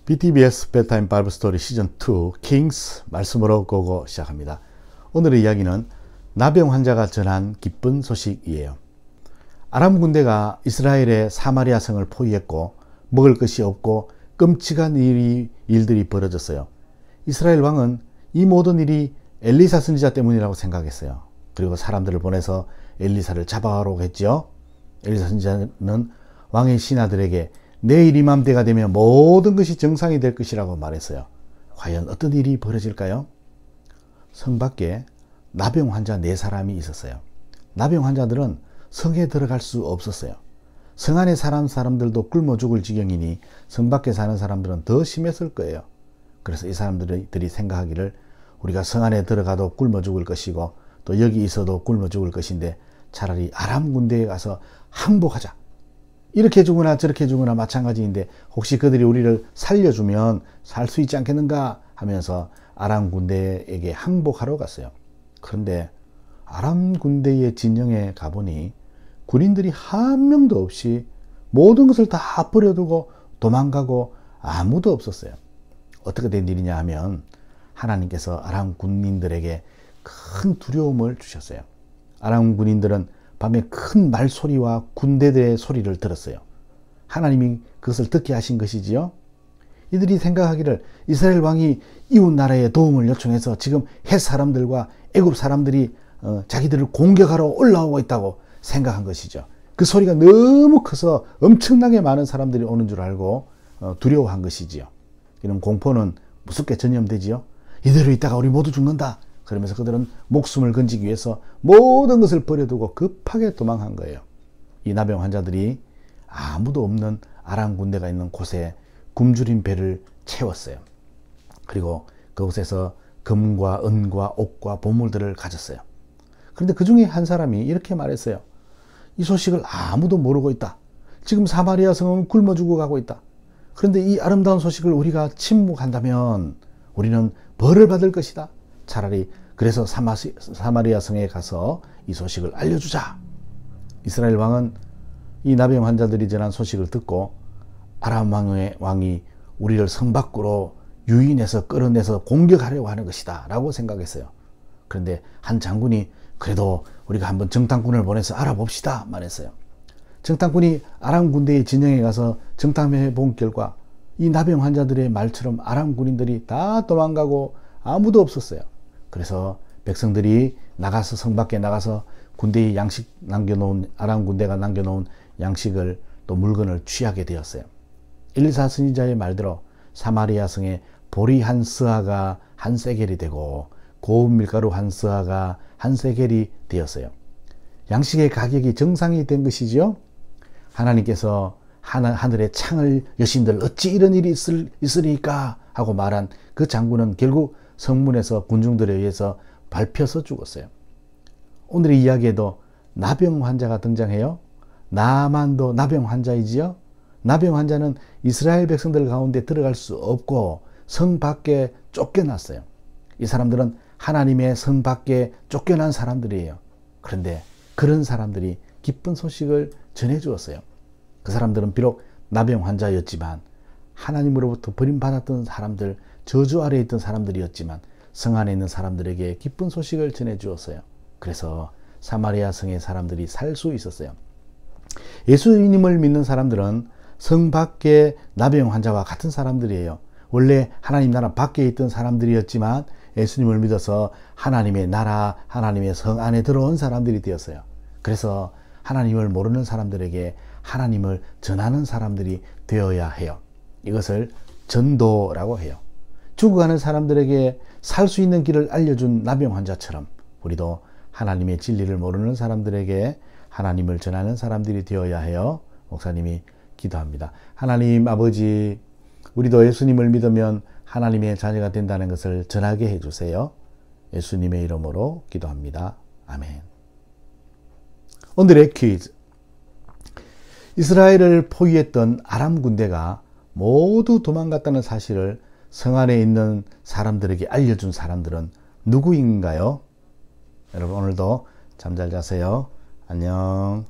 BTBS bedtime Bible Story 시즌 2 킹스 말씀으로 고고 시작합니다. 오늘의 이야기는 나병 환자가 전한 기쁜 소식이에요. 아람 군대가 이스라엘의 사마리아 성을 포위했고 먹을 것이 없고 끔찍한 일들이 벌어졌어요. 이스라엘 왕은 이 모든 일이 엘리사 선지자 때문이라고 생각했어요. 그리고 사람들을 보내서 엘리사를 잡아오라고 했죠. 엘리사 선지자는 왕의 신하들에게 내일 이맘때가 되면 모든 것이 정상이 될 것이라고 말했어요. 과연 어떤 일이 벌어질까요? 성 밖에 나병 환자 4사람이 있었어요. 나병 환자들은 성에 들어갈 수 없었어요. 성 안에 사람들도 굶어 죽을 지경이니 성 밖에 사는 사람들은 더 심했을 거예요. 그래서 이 사람들이 생각하기를 우리가 성 안에 들어가도 굶어 죽을 것이고 또 여기 있어도 굶어 죽을 것인데 차라리 아람 군대에 가서 항복하자. 이렇게 죽으나 저렇게 죽으나 마찬가지인데 혹시 그들이 우리를 살려주면 살 수 있지 않겠는가 하면서 아람 군대에게 항복하러 갔어요. 그런데 아람 군대의 진영에 가보니 군인들이 한 명도 없이 모든 것을 다 버려두고 도망가고 아무도 없었어요. 어떻게 된 일이냐 하면 하나님께서 아람 군인들에게 큰 두려움을 주셨어요. 아람 군인들은 밤에 큰 말소리와 군대들의 소리를 들었어요. 하나님이 그것을 듣게 하신 것이지요. 이들이 생각하기를 이스라엘 왕이 이웃 나라의 도움을 요청해서 지금 헷 사람들과 애굽 사람들이 자기들을 공격하러 올라오고 있다고 생각한 것이죠. 그 소리가 너무 커서 엄청나게 많은 사람들이 오는 줄 알고 두려워한 것이지요. 이런 공포는 무섭게 전염되지요. 이대로 있다가 우리 모두 죽는다. 그러면서 그들은 목숨을 건지기 위해서 모든 것을 버려두고 급하게 도망한 거예요. 이 나병 환자들이 아무도 없는 아람 군대가 있는 곳에 굶주린 배를 채웠어요. 그리고 그곳에서 금과 은과 옥과 보물들을 가졌어요. 그런데 그 중에 한 사람이 이렇게 말했어요. 이 소식을 아무도 모르고 있다. 지금 사마리아 성은 굶어 죽어가고 있다. 그런데 이 아름다운 소식을 우리가 침묵한다면 우리는 벌을 받을 것이다. 차라리 그래서 사마리아 성에 가서 이 소식을 알려주자. 이스라엘 왕은 이 나병 환자들이 전한 소식을 듣고 아람 왕이 우리를 성 밖으로 유인해서 끌어내서 공격하려고 하는 것이다 라고 생각했어요. 그런데 한 장군이 그래도 우리가 한번 정탐꾼을 보내서 알아봅시다 말했어요. 정탐꾼이 아람 군대의 진영에 가서 정탐해 본 결과 이 나병 환자들의 말처럼 아람 군인들이 다 도망가고 아무도 없었어요. 그래서 백성들이 나가서 성 밖에 나가서 군대의 양식 남겨놓은 아람 군대가 남겨놓은 양식을 또 물건을 취하게 되었어요. 엘리사 선지자의 말대로 사마리아 성에 보리 한 스아가 한 세겔이 되고 고운 밀가루 한 스아가 한 세겔이 되었어요. 양식의 가격이 정상이 된 것이지요. 하나님께서 하늘의 창을 여신들 어찌 이런 일이 있으리까 하고 말한 그 장군은 결국 성문에서 군중들에 의해서 밟혀서 죽었어요. 오늘의 이야기에도 나병 환자가 등장해요. 나만도 나병 환자이지요. 나병 환자는 이스라엘 백성들 가운데 들어갈 수 없고 성 밖에 쫓겨났어요. 이 사람들은 하나님의 성 밖에 쫓겨난 사람들이에요. 그런데 그런 사람들이 기쁜 소식을 전해주었어요. 그 사람들은 비록 나병 환자였지만 하나님으로부터 버림받았던 사람들, 저주 아래에 있던 사람들이었지만 성 안에 있는 사람들에게 기쁜 소식을 전해주었어요. 그래서 사마리아 성의 사람들이 살 수 있었어요. 예수님을 믿는 사람들은 성 밖의 나병 환자와 같은 사람들이에요. 원래 하나님 나라 밖에 있던 사람들이었지만 예수님을 믿어서 하나님의 나라, 하나님의 성 안에 들어온 사람들이 되었어요. 그래서 하나님을 모르는 사람들에게 하나님을 전하는 사람들이 되어야 해요. 이것을 전도라고 해요. 죽어가는 사람들에게 살 수 있는 길을 알려준 나병 환자처럼 우리도 하나님의 진리를 모르는 사람들에게 하나님을 전하는 사람들이 되어야 해요. 목사님이 기도합니다. 하나님 아버지, 우리도 예수님을 믿으면 하나님의 자녀가 된다는 것을 전하게 해주세요. 예수님의 이름으로 기도합니다. 아멘. 오늘의 퀴즈. 이스라엘을 포위했던 아람 군대가 모두 도망갔다는 사실을 성 안에 있는 사람들에게 알려준 사람들은 누구인가요? 여러분 오늘도 잠 잘 자세요. 안녕.